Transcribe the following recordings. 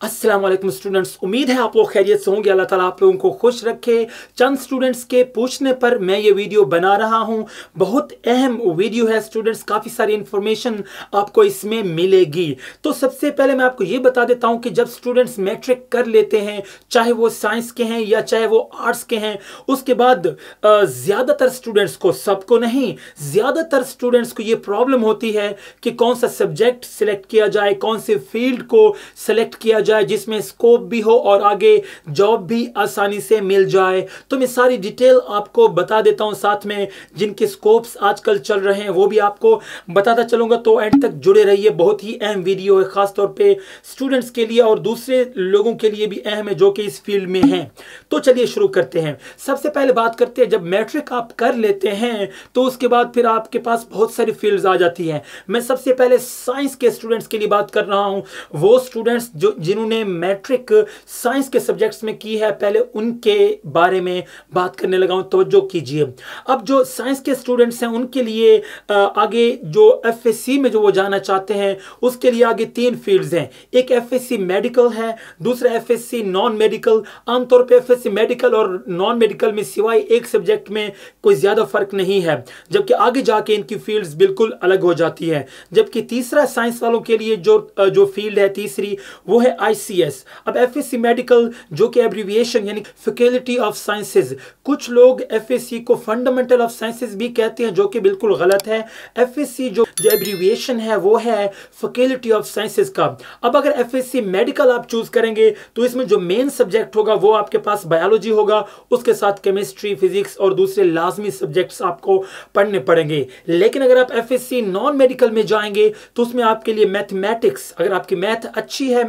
अस्सलाम वालेकुम स्टूडेंट्स, उम्मीद है आप लोग खैरियत से होंगे। अल्लाह ताला आप लोगों को खुश रखे। चंद स्टूडेंट्स के पूछने पर मैं ये वीडियो बना रहा हूँ। बहुत अहम वीडियो है स्टूडेंट्स, काफ़ी सारी इंफॉर्मेशन आपको इसमें मिलेगी। तो सबसे पहले मैं आपको ये बता देता हूँ कि जब स्टूडेंट्स मैट्रिक कर लेते हैं, चाहे वो साइंस के हैं या चाहे वो आर्ट्स के हैं, उसके बाद ज़्यादातर स्टूडेंट्स को, सबको नहीं, ज़्यादातर स्टूडेंट्स को ये प्रॉब्लम होती है कि कौन सा सब्जेक्ट सिलेक्ट किया जाए, कौन से फील्ड को सिलेक्ट किया जाए जिसमें स्कोप भी हो और आगे जॉब भी आसानी से मिल जाए। तो मैं सारी डिटेल आपको बता देता हूं, साथ में जिनके स्कोप्स आजकल चल रहे हैं वो भी आपको बताता चलूंगा। तो एंड तक जुड़े रहिए, बहुत ही अहम वीडियो है, खासतौर पे स्टूडेंट्स के लिए और दूसरे लोगों के लिए भी अहम है जो कि इस फील्ड में हैं। तो चलिए शुरू करते हैं। सबसे पहले बात करते हैं, जब मैट्रिक आप कर लेते हैं तो उसके बाद फिर आपके पास बहुत सारी फील्ड्स आ जाती हैं। मैं सबसे पहले साइंस के स्टूडेंट्स के लिए बात कर रहा हूं। वो स्टूडेंट्स जिन्होंने मैट्रिक साइंस के सब्जेक्ट्स में की है, पहले उनके बारे में बात करने लगा हूं, तवज्जो कीजिए। अब जो साइंस के स्टूडेंट्स हैं उनके लिए आगे जो एफएससी में जो वो जाना चाहते हैं उसके लिए आगे तीन फील्ड्स हैं। एक एफएससी मेडिकल है, दूसरा एफएससी नॉन मेडिकल। आमतौर पे एफएससी मेडिकल और नॉन मेडिकल में सिवाय एक सब्जेक्ट में कोई ज्यादा फर्क नहीं है, जबकि आगे जाके इनकी फील्ड्स बिल्कुल अलग हो जाती है। जबकि तीसरा साइंस वालों के लिए जो फील्ड है तीसरी, वो है आईसीएस। अब एफएससी मेडिकल जो कि एब्रिविएशन यानी फैकल्टी ऑफ साइंसेज, कुछ लोग एफएससी को फंडामेंटल ऑफ साइंसेज भी कहते हैं, जो कि बिल्कुल गलत है। एफएससी जो एब्रिविएशन है वो है फैकल्टी ऑफ साइंसेज का। अब अगर एफएससी मेडिकल आप चूज करेंगे तो इसमें जो मेन सब्जेक्ट होगा वो आपके पास बायोलॉजी होगा, उसके साथ केमिस्ट्री, फिजिक्स और दूसरे लाजमी सब्जेक्ट्स आपको पढ़ने पड़ेंगे। लेकिन अगर आप एफएससी नॉन मेडिकल में जाएंगे तो उसमें आपके लिए मैथमेटिक्स, अगर आपकी मैथ अच्छी है,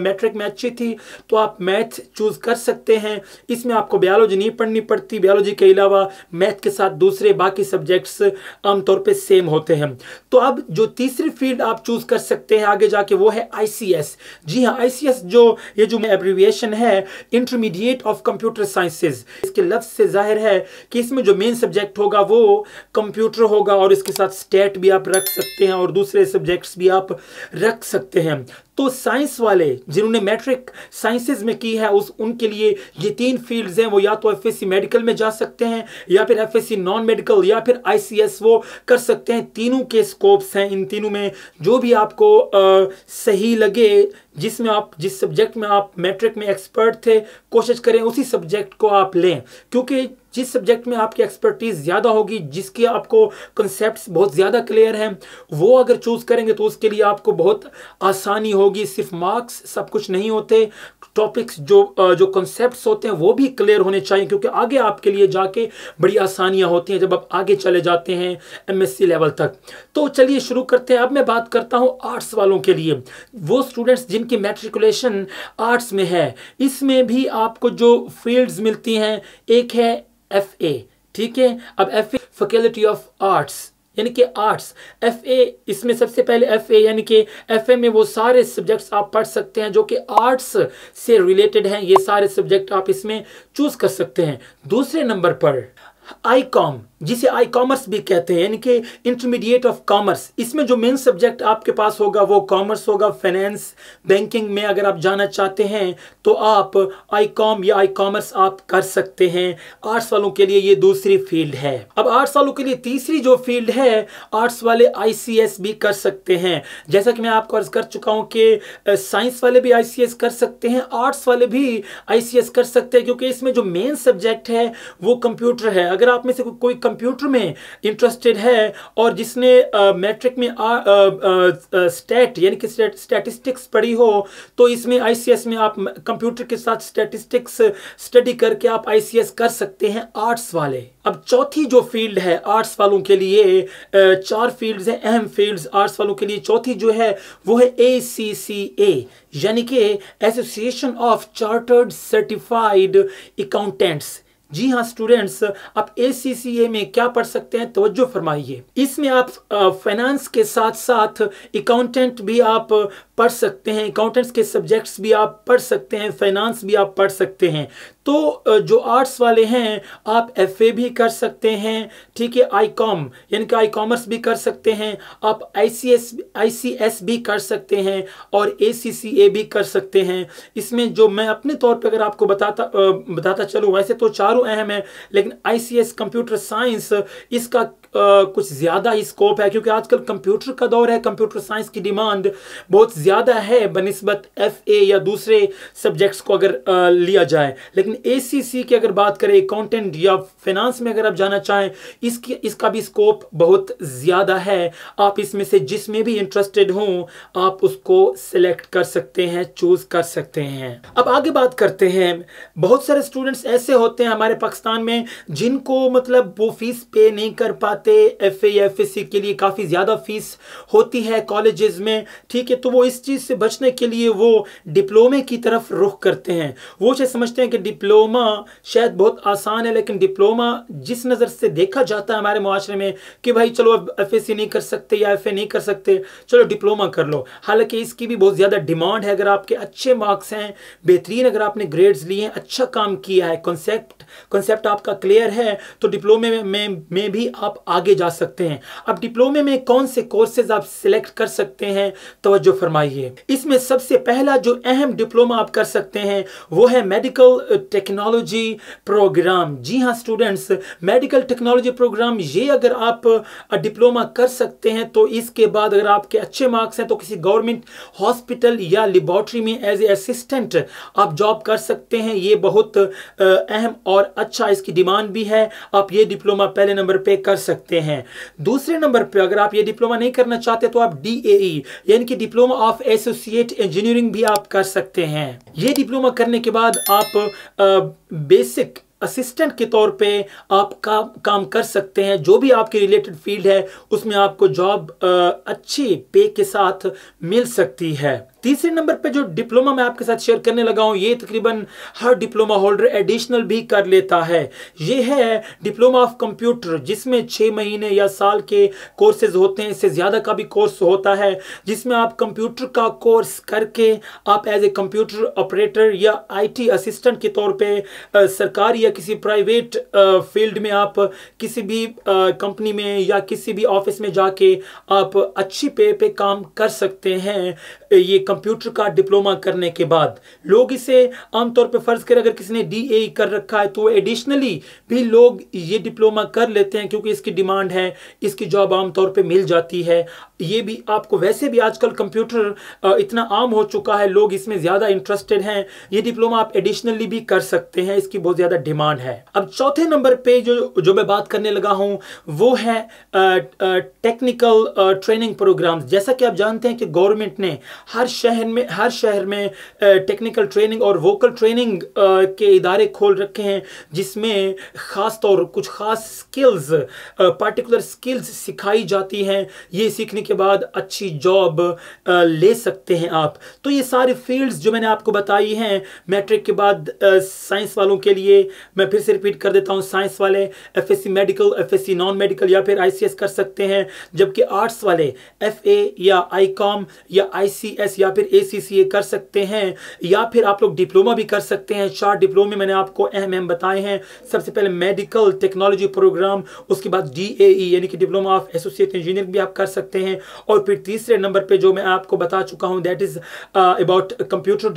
मैट्रिक में अच्छी थी, तो आप मैथ चूज कर सकते हैं। इसमें आपको बायोलॉजी नहीं पढ़नी पड़ती। बायोलॉजी के अलावा मैथ के साथ दूसरे बाकी सब्जेक्ट्स आमतौर पे सेम होते हैं। तो अब जो तीसरी फील्ड आप चूज कर सकते हैं आगे जाके वो है आईसीएस। जी हाँ, आईसीएस ये जो एब्रिविएशन है, इंटरमीडिएट ऑफ कंप्यूटर साइंसेज। इसके लफ्ज से जाहिर है कि इसमें जो मेन सब्जेक्ट होगा वो कंप्यूटर होगा और इसके साथ स्टेट भी आप रख सकते हैं और दूसरे सब्जेक्ट्स भी आप रख सकते हैं। तो साइंस वाले जिन्होंने मैट्रिक साइंसेज में की है उनके लिए ये तीन फील्ड्स हैं। वो या तो एफएससी मेडिकल में जा सकते हैं या फिर एफएससी नॉन मेडिकल या फिर आईसीएस वो कर सकते हैं। तीनों के स्कोप्स हैं। इन तीनों में जो भी आपको सही लगे, जिस सब्जेक्ट में आप मैट्रिक में एक्सपर्ट थे, कोशिश करें उसी सब्जेक्ट को आप लें, क्योंकि जिस सब्जेक्ट में आपकी एक्सपर्टीज ज़्यादा होगी, जिसके आपको कॉन्सेप्ट्स बहुत ज़्यादा क्लियर हैं, वो अगर चूज़ करेंगे तो उसके लिए आपको बहुत आसानी होगी। सिर्फ मार्क्स सब कुछ नहीं होते, टॉपिक्स जो कॉन्सेप्ट्स होते हैं वो भी क्लियर होने चाहिए, क्योंकि आगे आपके लिए जाके बड़ी आसानियाँ होती हैं जब आप आगे चले जाते हैं एमएससी लेवल तक। तो चलिए शुरू करते हैं। अब मैं बात करता हूँ आर्ट्स वालों के लिए। वो स्टूडेंट्स जिनकी मैट्रिकुलेशन आर्ट्स में है, इसमें भी आपको जो फील्ड्स मिलती हैं, एक है एफए, ठीक है। अब एफए फैकल्टी ऑफ आर्ट्स यानी कि आर्ट्स, एफए, इसमें सबसे पहले एफए यानी कि एफए में वो सारे सब्जेक्ट्स आप पढ़ सकते हैं जो कि आर्ट्स से रिलेटेड हैं। ये सारे सब्जेक्ट आप इसमें चूज कर सकते हैं। दूसरे नंबर पर आईकॉम, जिसे आई कॉमर्स भी कहते हैं, यानी कि इंटरमीडिएट ऑफ कॉमर्स। इसमें जो मेन सब्जेक्ट आपके पास होगा वो कॉमर्स होगा। फाइनेंस, बैंकिंग में अगर आप जाना चाहते हैं तो आप आई कॉम या आई कॉमर्स आप कर सकते हैं। आर्ट्स वालों के लिए ये दूसरी फील्ड है। अब आर्ट्स वालों के लिए तीसरी जो फील्ड है, आर्ट्स वाले आईसीएस भी कर सकते हैं। जैसा कि मैं आपको अर्ज कर चुका हूं कि साइंस वाले भी आईसीएस कर सकते हैं, आर्ट्स वाले भी आईसीएस कर सकते हैं, क्योंकि इसमें जो मेन सब्जेक्ट है वो कंप्यूटर है। अगर आप में से कोई कंप्यूटर में इंटरेस्टेड है और जिसने मैट्रिक में स्टैट यानी कि स्टैटिस्टिक्स पढ़ी हो, तो इसमें आईसीएस में आप कंप्यूटर के साथ स्टैटिस्टिक्स स्टडी करके आप आईसीएस कर सकते हैं, आर्ट्स वाले। अब चौथी जो फील्ड है आर्ट्स वालों के लिए, चार फील्ड्स हैं, अहम फील्ड्स आर्ट्स वालों के लिए। चौथी जो है वो है ACCA, यानी कि Association of Chartered Certified Accountants. जी हाँ स्टूडेंट्स, आप ACCA में क्या पढ़ सकते हैं, तवज्जो फरमाइए। इसमें आप फाइनेंस के साथ साथ अकाउंटेंट भी आप पढ़ सकते हैं, अकाउंटेंट्स के सब्जेक्ट्स भी आप पढ़ सकते हैं, फाइनेंस भी आप पढ़ सकते हैं। तो जो आर्ट्स वाले हैं आप FA भी कर सकते हैं, ठीक है, ICOM यानी कि कॉमर्स भी कर सकते हैं, आप ICS भी कर सकते हैं और ACCA भी कर सकते हैं। इसमें जो मैं अपने तौर पे अगर आपको बताता चलूँ, वैसे तो चारों अहम है, लेकिन ICS कंप्यूटर साइंस इसका कुछ ज़्यादा ही स्कोप है, क्योंकि आजकल कंप्यूटर का दौर है, कंप्यूटर साइंस की डिमांड बहुत ज़्यादा है बनिस्बत FA या दूसरे सब्जेक्ट्स को अगर लिया जाए। लेकिन ACC की अगर बात करें, अकाउंटेंट या फाइनेंस में अगर आप जाना चाहें, इसका भी स्कोप बहुत ज़्यादा है। आप इसमें से जिसमें भी इंटरेस्टेड हों आप उसको सिलेक्ट कर सकते हैं, चूज़ कर सकते हैं। अब आगे बात करते हैं, बहुत सारे स्टूडेंट्स ऐसे होते हैं हमारे पाकिस्तान में जिनको मतलब वो फीस पे नहीं कर पाते, FA या FSC के लिए काफ़ी ज़्यादा फीस होती है कॉलेजेस में, ठीक है। तो वो इस चीज़ से बचने के लिए वो डिप्लोमे की तरफ रुख करते हैं। वो शायद समझते हैं कि डिप्लोमा शायद बहुत आसान है, लेकिन डिप्लोमा जिस नज़र से देखा जाता है हमारे मुआशरे में कि भाई चलो अब FSC नहीं कर सकते या FA नहीं कर सकते, चलो डिप्लोमा कर लो। हालांकि इसकी भी बहुत ज़्यादा डिमांड है। अगर आपके अच्छे मार्क्स हैं, बेहतरीन अगर आपने ग्रेड्स लिए हैं, अच्छा काम किया है, कॉन्सेप्ट आपका क्लियर है, तो डिप्लोमे में भी आप आगे जा सकते हैं। अब डिप्लोमे में कौन से कोर्सेज आप सिलेक्ट कर सकते हैं, तवज्जो फरमाइए। इसमें सबसे पहला जो अहम डिप्लोमा आप कर सकते हैं वो है मेडिकल टेक्नोलॉजी प्रोग्राम। जी हाँ स्टूडेंट्स, मेडिकल टेक्नोलॉजी प्रोग्राम ये अगर आप डिप्लोमा कर सकते हैं तो इसके बाद अगर आपके अच्छे मार्क्स हैं तो किसी गवर्नमेंट हॉस्पिटल या लेबोरेटरी में एज ए असिस्टेंट आप जॉब कर सकते हैं। ये बहुत अहम और अच्छा, इसकी डिमांड भी है। आप ये डिप्लोमा पहले नंबर पे कर सकते हैं। दूसरे नंबर पे अगर आप ये डिप्लोमा नहीं करना चाहते तो आप DAE यानी कि डिप्लोमा ऑफ एसोसिएट इंजीनियरिंग भी आप कर सकते हैं। ये डिप्लोमा करने के बाद आप बेसिक असिस्टेंट के तौर पे आप काम कर सकते हैं। जो भी आपकी रिलेटेड फील्ड है उसमें आपको जॉब अच्छी पे के साथ मिल सकती है। तीसरे नंबर पे जो डिप्लोमा मैं आपके साथ शेयर करने लगा हूं, ये तकरीबन हर डिप्लोमा होल्डर एडिशनल भी कर लेता है। ये है डिप्लोमा ऑफ कंप्यूटर, जिसमें 6 महीने या साल के कोर्सेज होते हैं, इससे ज़्यादा का भी कोर्स होता है, जिसमें आप कंप्यूटर का कोर्स करके आप एज ए कंप्यूटर ऑपरेटर या IT असिस्टेंट के तौर पे सरकारी या किसी प्राइवेट फील्ड में आप किसी भी कंपनी में या किसी भी ऑफिस में जाके आप अच्छी पे काम कर सकते हैं। ये कंप्यूटर का डिप्लोमा करने के बाद लोग इसे आमतौर पे फर्ज करें अगर किसी ने DAE कर रखा है तो एडिशनली भी लोग ये डिप्लोमा कर लेते हैं, क्योंकि इसकी डिमांड है, इसकी जॉब आमतौर पे मिल जाती है। ये भी आपको वैसे भी आजकल कंप्यूटर इतना आम हो चुका है, लोग इसमें ज़्यादा इंटरेस्टेड हैं। ये डिप्लोमा आप एडिशनली भी कर सकते हैं, इसकी बहुत ज़्यादा डिमांड है। अब चौथे नंबर पे जो मैं बात करने लगा हूँ वो है टेक्निकल ट्रेनिंग प्रोग्राम्स। जैसा कि आप जानते हैं कि गवर्नमेंट ने हर शहर में टेक्निकल ट्रेनिंग और वोकल ट्रेनिंग के इदारे खोल रखे हैं, जिसमें कुछ खास स्किल्स, पार्टिकुलर स्किल्स सिखाई जाती हैं। ये सीखने के बाद अच्छी जॉब ले सकते हैं आप। तो ये सारी फील्ड्स जो मैंने आपको बताई हैं, मैट्रिक के बाद साइंस वालों के लिए मैं फिर से रिपीट कर देता हूँ, साइंस वाले FSC medical, FSC non medical या फिर ICS कर सकते हैं, जबकि आर्ट्स वाले FA या ICOM या ICS या फिर ACCA कर सकते हैं, या फिर आप लोग डिप्लोमा भी कर सकते हैं। 4 डिप्लोमे मैंने आपको अहम बताए हैं। सबसे पहले मेडिकल टेक्नोलॉजी प्रोग्राम, उसके बाद DAE यानी कि डिप्लोमा ऑफ एसोसिएट इंजीनियरिंग भी आप कर सकते हैं, और फिर तीसरे नंबर पे जो मैं आपको बता चुका हूं that is about computer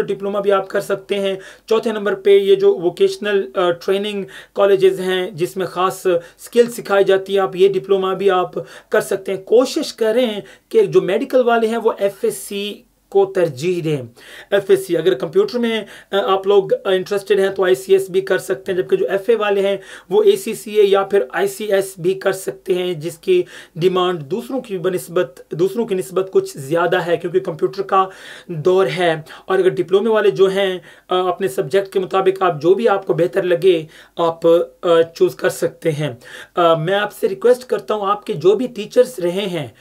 diploma भी आप कर सकते हैं। चौथे नंबर पे ये जो वोकेशनल ट्रेनिंग कॉलेजेस हैं जिसमें खास स्किल सिखाई जाती है, आप ये डिप्लोमा भी आप कर सकते हैं। कोशिश करें कि जो मेडिकल वाले हैं वो FSC को तरजीह दें। FSC अगर कंप्यूटर में आप लोग इंटरेस्टेड हैं तो ICS भी कर सकते हैं, जबकि जो FA वाले हैं वो ACCA या फिर ICS भी कर सकते हैं, जिसकी डिमांड दूसरों की निस्बत कुछ ज़्यादा है, क्योंकि कंप्यूटर का दौर है। और अगर डिप्लोमे वाले जो हैं अपने सब्जेक्ट के मुताबिक आप जो भी आपको बेहतर लगे आप चूज़ कर सकते हैं। मैं आपसे रिक्वेस्ट करता हूँ, आपके जो भी टीचर्स रहे हैं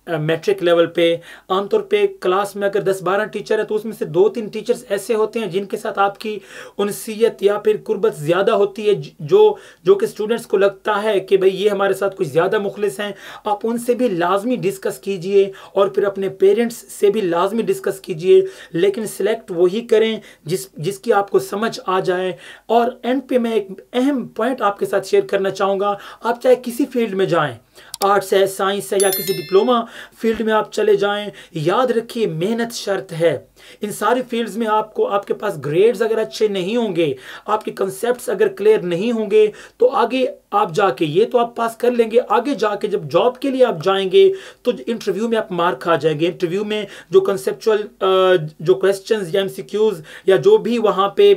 मैट्रिक लेवल पे आमतौर पे क्लास में अगर 10-12 टीचर है तो उसमें से 2-3 टीचर्स ऐसे होते हैं जिनके साथ आपकी उनसीयत या फिर कुर्बत ज़्यादा होती है, जो कि स्टूडेंट्स को लगता है कि भाई ये हमारे साथ कुछ ज़्यादा मुखलिस हैं। आप उनसे भी लाजमी डिस्कस कीजिए और फिर अपने पेरेंट्स से भी लाजमी डिस्कस कीजिए, लेकिन सिलेक्ट वही करें जिसकी आपको समझ आ जाए। और एंड पे मैं एक अहम पॉइंट आपके साथ शेयर करना चाहूँगा, आप चाहे किसी फील्ड में जाएं, आर्ट्स है, साइंस है या किसी डिप्लोमा फील्ड में आप चले जाएं, याद रखिए मेहनत शर्त है। इन सारी फील्ड्स में आपको आपके पास ग्रेड्स अगर अच्छे नहीं होंगे, आपके कंसेप्ट्स अगर क्लियर नहीं होंगे, तो आगे आप जाके ये तो आप पास कर लेंगे, आगे जाके जब जॉब के लिए आप जाएंगे तो इंटरव्यू में आप मार खा जाएंगे। इंटरव्यू में जो कंसेप्चुअल जो क्वेश्चंस या एमसीक्यूज या जो भी वहाँ पे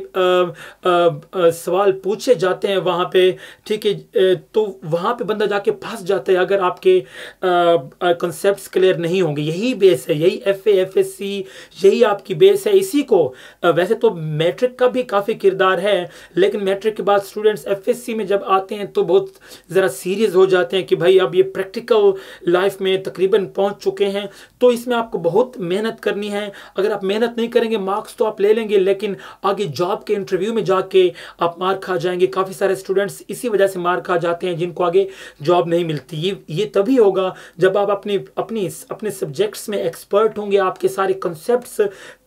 सवाल पूछे जाते हैं वहाँ पे, ठीक है, तो वहाँ पे बंदा जाके फंस जाता है अगर आपके कंसेप्ट्स क्लियर नहीं होंगे। यही बेस है, यही एफए एफएससी यही आपकी बेस है। इसी को वैसे तो मैट्रिक का भी काफ़ी किरदार है, लेकिन मैट्रिक के बाद स्टूडेंट्स एफएससी में जब आते हैं तो बहुत ज़रा सीरियस हो जाते हैं कि भाई अब ये प्रैक्टिकल लाइफ में तकरीबन पहुंच चुके हैं, तो इसमें आपको बहुत मेहनत करनी है। अगर आप मेहनत नहीं करेंगे मार्क्स तो आप ले लेंगे, लेकिन आगे जॉब के इंटरव्यू में जाके आप मार खा जाएंगे। काफ़ी सारे स्टूडेंट्स इसी वजह से मार खा जाते हैं जिनको आगे जॉब नहीं मिलती। ये तभी होगा जब आप अपने सब्जेक्ट्स में एक्सपर्ट होंगे, आपके सारे कंसेप्ट्स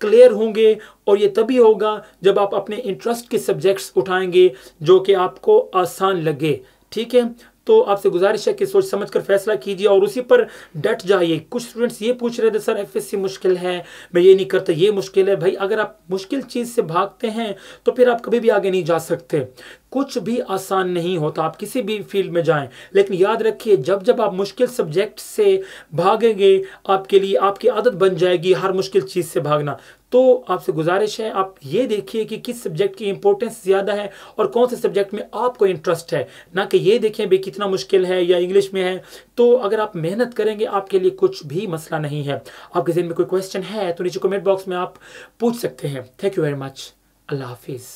क्लियर होंगे, और ये तभी होगा जब आप अपने इंटरेस्ट के सब्जेक्ट्स उठाएंगे जो कि आपको आसान लगे। ठीक है, तो आपसे गुजारिश है कि सोच समझ कर फैसला कीजिए और उसी पर डट जाइए। कुछ स्टूडेंट्स ये पूछ रहे थे सर एफएससी मुश्किल है, मैं ये नहीं करता, ये मुश्किल है। भाई अगर आप मुश्किल चीज़ से भागते हैं तो फिर आप कभी भी आगे नहीं जा सकते। कुछ भी आसान नहीं होता, आप किसी भी फील्ड में जाएं, लेकिन याद रखिए जब जब आप मुश्किल सब्जेक्ट से भागेंगे आपके लिए आपकी आदत बन जाएगी हर मुश्किल चीज़ से भागना। तो आपसे गुजारिश है आप ये देखिए कि किस सब्जेक्ट की इंपॉर्टेंस ज़्यादा है और कौन से सब्जेक्ट में आपको इंटरेस्ट है, ना कि ये देखें भाई कितना मुश्किल है या इंग्लिश में है। तो अगर आप मेहनत करेंगे आपके लिए कुछ भी मसला नहीं है। आपके ज़हन में कोई क्वेश्चन है तो नीचे कमेंट बॉक्स में आप पूछ सकते हैं। Thank you very much. अल्लाह हाफिज़।